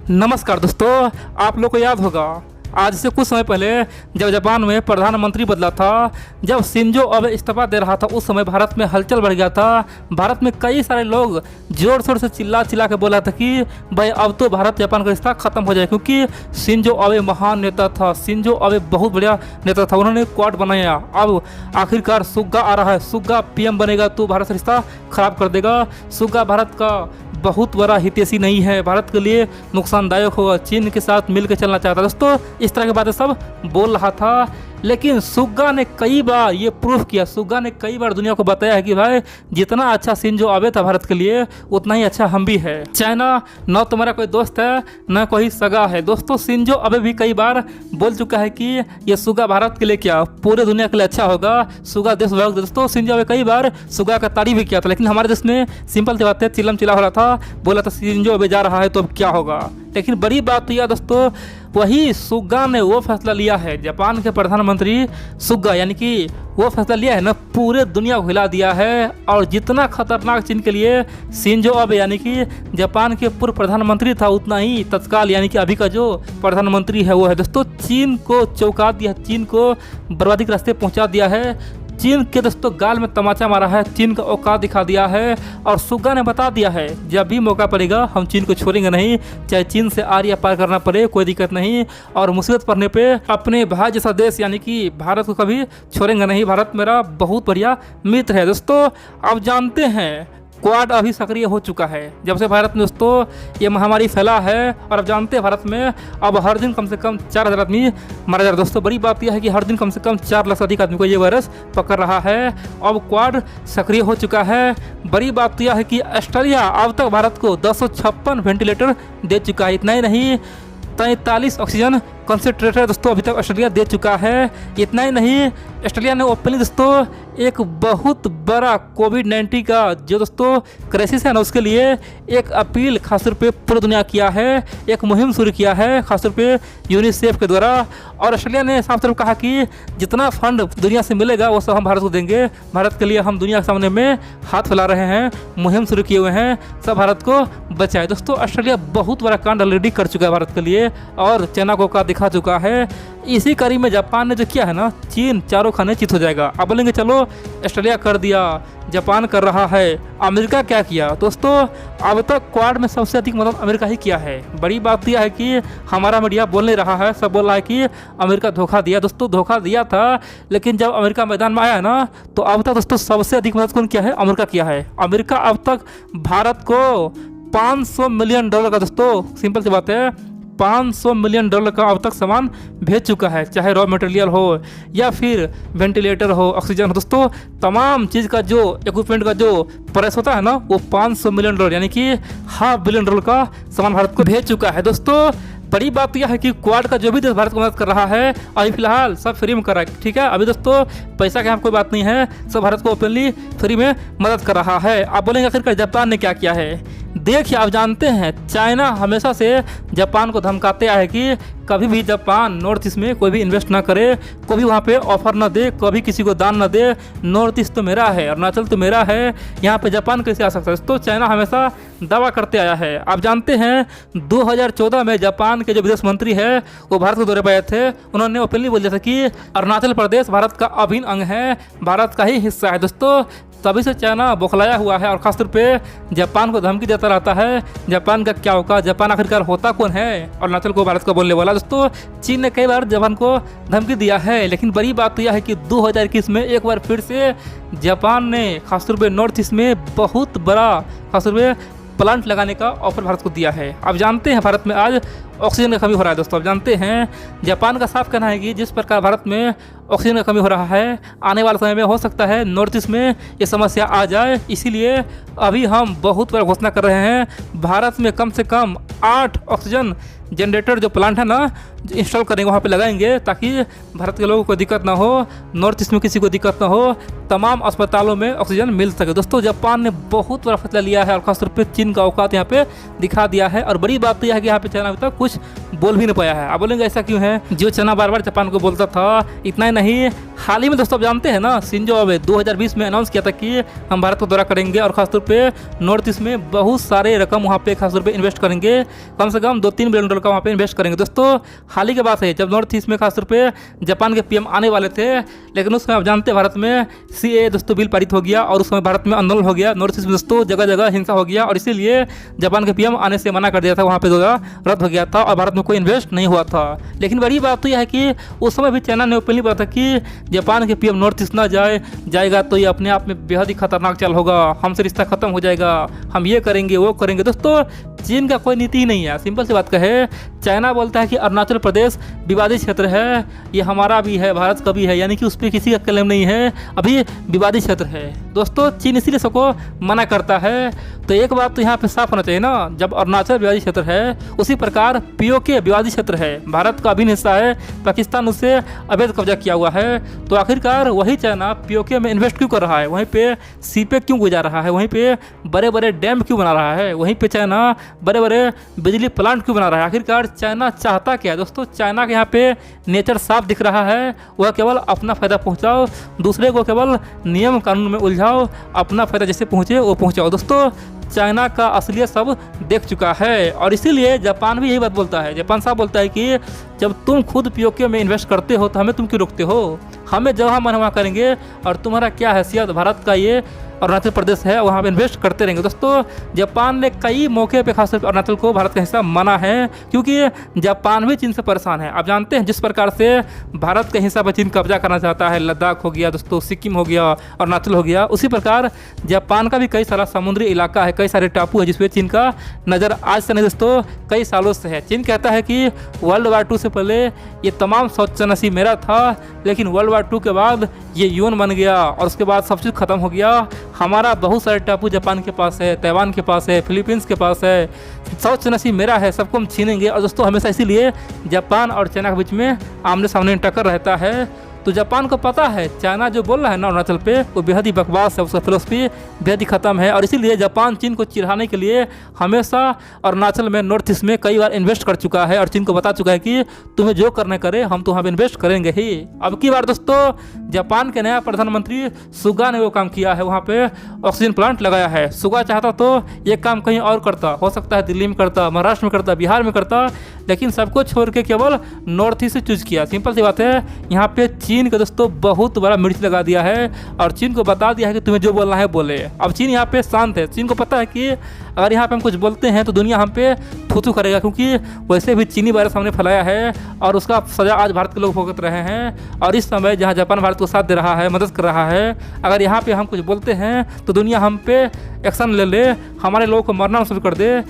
नमस्कार दोस्तों, आप लोग को याद होगा आज से कुछ समय पहले जब जापान में प्रधानमंत्री बदला था, जब शिंजो अबे इस्तीफा दे रहा था, उस समय भारत में हलचल बढ़ गया था। भारत में कई सारे लोग जोर शोर से चिल्ला के बोला था कि भाई अब तो भारत जापान का रिश्ता खत्म हो जाए, क्योंकि शिंजो अबे महान नेता था, शिंजो अबे बहुत बढ़िया नेता था। उन्होंने क्वाड बनाया। अब आखिरकार सुगा आ रहा है, सुगा पीएम बनेगा तो भारत से रिश्ता खराब कर देगा। सुगा भारत का बहुत बड़ा हितैषी नहीं है, भारत के लिए नुकसानदायक होगा, चीन के साथ मिलकर चलना चाहता है। दोस्तों इस तरह की बातें सब बोल रहा था, लेकिन सुगा ने कई बार ये प्रूफ किया, सुगा ने कई बार दुनिया को बताया है कि भाई जितना अच्छा शिंजो अबे था भारत के लिए, उतना ही अच्छा हम भी है। चाइना न तुम्हारा कोई दोस्त है न कोई सगा है। दोस्तों शिंजो अबे भी कई बार बोल चुका है कि ये सुगा भारत के लिए क्या पूरे दुनिया के लिए अच्छा होगा, सुगा देश भक्त। दोस्तों शिंजो अबे कई बार सुगा का तारीफ भी किया था, लेकिन हमारे देश में सिंपल सी बात है, चिल्लम चिल्ला हो रहा था, बोला था शिंजो अबे जा रहा है तो अब क्या होगा। लेकिन बड़ी बात तो यह दोस्तों, वही सुगा ने वो फैसला लिया है, जापान के प्रधानमंत्री सुगा यानी कि वो फैसला लिया है ना, पूरे दुनिया को हिला दिया है। और जितना खतरनाक चीन के लिए शिंजो अबे यानी कि जापान के पूर्व प्रधानमंत्री था, उतना ही तत्काल यानी कि अभी का जो प्रधानमंत्री है वो है। दोस्तों चीन को चौंका दिया, चीन को बर्बादी के रास्ते पहुंचा दिया है, चीन के दोस्तों गाल में तमाचा मारा है, चीन का औकात दिखा दिया है। और सुगा ने बता दिया है जब भी मौका पड़ेगा हम चीन को छोड़ेंगे नहीं, चाहे चीन से आर या पार करना पड़े कोई दिक्कत नहीं, और मुसीबत पड़ने पे अपने भाई जैसा देश यानी कि भारत को कभी छोड़ेंगे नहीं, भारत मेरा बहुत बढ़िया मित्र है। दोस्तों अब जानते हैं क्वाड अभी सक्रिय हो चुका है जब से भारत में दोस्तों ये महामारी फैला है। और अब जानते हैं भारत में अब हर दिन कम से कम 4000 आदमी मारा जा रहा है। दोस्तों बड़ी बात यह है कि हर दिन कम से कम 4 लाख से अधिक आदमी को ये वायरस पकड़ रहा है। अब क्वाड सक्रिय हो चुका है। बड़ी बात यह है कि ऑस्ट्रेलिया अब तक भारत को 256 वेंटिलेटर दे चुका है। इतना ही नहीं, 43 ऑक्सीजन कंसंट्रेटर दोस्तों अभी तक ऑस्ट्रेलिया दे चुका है। इतना ही नहीं, ऑस्ट्रेलिया ने ओपनली दोस्तों एक बहुत बड़ा कोविड-19 का जो दोस्तों क्राइसिस है ना, उसके लिए एक अपील खासतौर पे पूरी दुनिया किया है, एक मुहिम शुरू किया है खासतौर पे यूनिसेफ के द्वारा। और ऑस्ट्रेलिया ने साफ तौर पर कहा कि जितना फंड दुनिया से मिलेगा वो सब हम भारत को देंगे, भारत के लिए हम दुनिया के सामने में हाथ फैला रहे हैं, मुहिम शुरू किए हुए हैं, सब भारत को बचाए। दोस्तों ऑस्ट्रेलिया बहुत बड़ा कांड ऑलरेडी कर चुका है भारत के लिए और चाइना को दिखा चुका है। इसी कड़ी में जापान ने जो किया है ना, चीन चारों खाने चित हो जाएगा। अब बोलेंगे चलो ऑस्ट्रेलिया कर दिया, जापान कर रहा है, अमेरिका क्या किया। दोस्तों अब तक क्वाड में सबसे अधिक मदद अमेरिका ही किया है। बड़ी बात यह है कि हमारा मीडिया बोल नहीं रहा है, सब बोल रहा है कि अमेरिका धोखा दिया। दोस्तों धोखा दिया था, लेकिन जब अमेरिका मैदान में आया है ना, तो अब तक दोस्तों सबसे अधिक मदद कौन किया है, अमेरिका किया है। अमेरिका अब तक भारत को $500 मिलियन का दोस्तों सिंपल सी बात है, $500 मिलियन का अब तक सामान भेज चुका है, चाहे रॉ मटेरियल हो या फिर वेंटिलेटर हो, ऑक्सीजन हो। दोस्तों तमाम चीज़ का जो इक्विपमेंट का जो प्राइस होता है ना, वो $500 मिलियन यानी कि $500 बिलियन का सामान भारत को भेज चुका है। दोस्तों बड़ी बात यह है कि क्वाड का जो भी देश भारत को मदद कर रहा है अभी फिलहाल सब फ्री में कर रहा है, ठीक है। अभी दोस्तों पैसा के यहाँ कोई बात नहीं है, सब भारत को ओपनली फ्री में मदद कर रहा है। आप बोलेंगे आखिरकार जापान ने क्या किया है। देखिए आप जानते हैं चाइना हमेशा से जापान को धमकाते आया है कि कभी भी जापान नॉर्थ ईस्ट में कोई भी इन्वेस्ट ना करे, कभी वहाँ पे ऑफर ना दे, कभी किसी को दान ना दे। नॉर्थ ईस्ट तो मेरा है, अरुणाचल तो मेरा है, यहाँ पे जापान कैसे आ सकता है। तो चाइना हमेशा दावा करते आया है। आप जानते हैं 2014 में जापान के जो विदेश मंत्री है वो भारत के दौरे पर आए थे, उन्होंने ओपनली बोल दिया था कि अरुणाचल प्रदेश भारत का अभिन्न अंग है, भारत का ही हिस्सा है। दोस्तों तभी से चाइना बौखलाया हुआ है और खासतौर पे जापान को धमकी देता रहता है, जापान का क्या होगा, जापान आखिरकार होता कौन है, अरुणाचल को भारत का बोलने वाला। दोस्तों चीन ने कई बार जापान को धमकी दिया है, लेकिन बड़ी बात तो यह है कि 2021 में एक बार फिर से जापान ने खासतौर पे नॉर्थ ईस्ट में बहुत बड़ा खासतौर पे प्लांट लगाने का ऑफर भारत को दिया है। आप जानते हैं भारत में आज ऑक्सीजन की कमी हो रहा है। दोस्तों आप जानते हैं जापान का साफ कहना है कि जिस प्रकार भारत में ऑक्सीजन की कमी हो रहा है, आने वाले समय में हो सकता है नॉर्थ ईस्ट में ये समस्या आ जाए। इसीलिए अभी हम बहुत बड़ा घोषणा कर रहे हैं, भारत में कम से कम 8 ऑक्सीजन जनरेटर जो प्लांट है ना इंस्टॉल करेंगे, वहाँ पे लगाएंगे, ताकि भारत के लोगों को दिक्कत ना हो, नॉर्थ ईस्ट में किसी को दिक्कत ना हो, तमाम अस्पतालों में ऑक्सीजन मिल सके। दोस्तों जापान ने बहुत बड़ा फैसला लिया है और खासतौर पे चीन का औकात यहाँ पे दिखा दिया है। और बड़ी बात तो यह है कि यहाँ पे चाइना अभी तक कुछ बोल भी नहीं पाया है। आप बोलेंगे ऐसा क्यों है, जो चाइना बार बार जापान को बोलता था। इतना ही नहीं, हाल ही में दोस्तों आप जानते हैं ना, शिंजो अबे 2020 में अनाउंस किया था कि हम भारत का दौरा करेंगे और खासतौर पे नॉर्थ ईस्ट में बहुत सारे रकम वहाँ पे खासतौर पे इन्वेस्ट करेंगे, कम से कम 2-3 बिलियन डॉलर का वहाँ पे इन्वेस्ट करेंगे। दोस्तों हाल ही की बात है जब नॉर्थ ईस्ट में खासतौर पे जापान के पीएम आने वाले थे, लेकिन उस समय आप जानते हैं भारत में CAA दोस्तों बिल पारित हो गया और उस समय भारत में आंदोलन हो गया, नॉर्थ ईस्ट में दोस्तों जगह जगह हिंसा हो गया और इसीलिए जापान के पीएम आने से मना कर दिया था, वहाँ पे दौरा रद्द हो गया था और भारत में कोई इन्वेस्ट नहीं हुआ था। लेकिन बड़ी बात तो यह है कि उस समय भी चाइना ने ओपनली बोला था कि जापान के पीएम नॉर्थ ईस्ट ना जाएगा तो ये अपने आप में बेहद ही खतरनाक चाल होगा, हमसे रिश्ता खत्म हो जाएगा, हम ये करेंगे वो करेंगे। दोस्तों चीन का कोई नीति ही नहीं है, सिंपल सी बात कहे चाइना बोलता है कि अरुणाचल प्रदेश विवादित क्षेत्र है, ये हमारा भी है भारत का भी है, यानी कि उस पर किसी का क्लेम नहीं है, अभी विवादित क्षेत्र है। दोस्तों चीन इसीलिए सबको मना करता है। तो एक बात तो यहाँ पे साफ होना चाहिए ना, जब अरुणाचल विवादित क्षेत्र है उसी प्रकार POK विवादित क्षेत्र है, भारत का अभिन्न हिस्सा है, पाकिस्तान उससे अवैध कब्जा किया हुआ है, तो आखिरकार वही चाइना POK में इन्वेस्ट क्यों कर रहा है, वहीं पे सीपे क्यों गुजा रहा है, वहीं पे बड़े बड़े डैम क्यों बना रहा है, वहीं पे चाइना बड़े बड़े बिजली प्लांट क्यों बना रहा है। आखिरकार चाइना चाहता क्या है दोस्तों? चाइना के यहाँ पे नेचर साफ दिख रहा है, वह केवल अपना फ़ायदा पहुँचाओ, दूसरे को केवल नियम कानून में उलझाओ, अपना फ़ायदा जैसे पहुँचे वो पहुँचाओ। दोस्तों चाइना का असलियत सब देख चुका है और इसीलिए जापान भी यही बात बोलता है। जापान साहब बोलता है कि जब तुम खुद POK में इन्वेस्ट करते हो तो हमें तुम क्यों रोकते हो, हमें जहाँ मन वहाँ करेंगे और तुम्हारा क्या हैसियत, भारत का ये अरुणाचल प्रदेश है वहाँ पे इन्वेस्ट करते रहेंगे। दोस्तों जापान ने कई मौके पे खासतौर अरुणाचल को भारत का हिस्सा माना है, क्योंकि जापान भी चीन से परेशान है। आप जानते हैं जिस प्रकार से भारत के हिस्सा पर चीन कब्जा करना चाहता है, लद्दाख हो गया दोस्तों, सिक्किम हो गया, अरुणाचल हो गया, उसी प्रकार जापान का भी कई सारा समुद्री इलाका है, कई सारे टापू है जिसपे चीन का नज़र आज से नहीं दोस्तों कई सालों से है। चीन कहता है कि वर्ल्ड वार 2 से पहले ये तमाम सोच नसीब मेरा था, लेकिन वर्ल्ड वार 2 के बाद ये यून बन गया और उसके बाद सब चीज़ खत्म हो गया, हमारा बहुत सारे टापू जापान के पास है, ताइवान के पास है, फिलीपींस के पास है, सोच नसीब मेरा है, सबको हम छीनेंगे। और दोस्तों हमेशा इसीलिए जापान और चाइना के बीच में आमने सामने टक्कर रहता है। तो जापान को पता है चाइना जो बोल रहा है ना अरुणाचल पे वो बेहद ही बकवास है, उसका फिलोसफी बेहद ही खत्म है और इसीलिए जापान चीन को चिढ़ाने के लिए हमेशा अरुणाचल में नॉर्थ ईस्ट में कई बार इन्वेस्ट कर चुका है और चीन को बता चुका है कि तुम्हें जो करना करे हम तो वहाँ पर इन्वेस्ट करेंगे ही। अब की बार दोस्तों जापान के नया प्रधानमंत्री सुगा ने वो काम किया है, वहाँ पे ऑक्सीजन प्लांट लगाया है। सुगा चाहता तो ये काम कहीं और करता, हो सकता है दिल्ली में करता, महाराष्ट्र में करता, बिहार में करता, लेकिन सबको छोड़ के केवल नॉर्थ ईस्ट से चूज किया। सिंपल सी बात है, यहाँ पे चीन का दोस्तों बहुत बड़ा मिर्च लगा दिया है और चीन को बता दिया है कि तुम्हें जो बोलना है बोले। अब चीन यहाँ पे शांत है, चीन को पता है कि अगर यहाँ पे हम कुछ बोलते हैं तो दुनिया हम पे थू करेगा, क्योंकि वैसे भी चीनी वायरस हमने फैलाया है और उसका सजा आज भारत के लोग भुगत रहे हैं। और इस समय जहाँ जापान भारत को साथ दे रहा है, मदद कर रहा है, अगर यहाँ पे हम कुछ बोलते हैं तो दुनिया हम पे एक्शन ले ले, हमारे लोगों को मरना शुरू कर दे।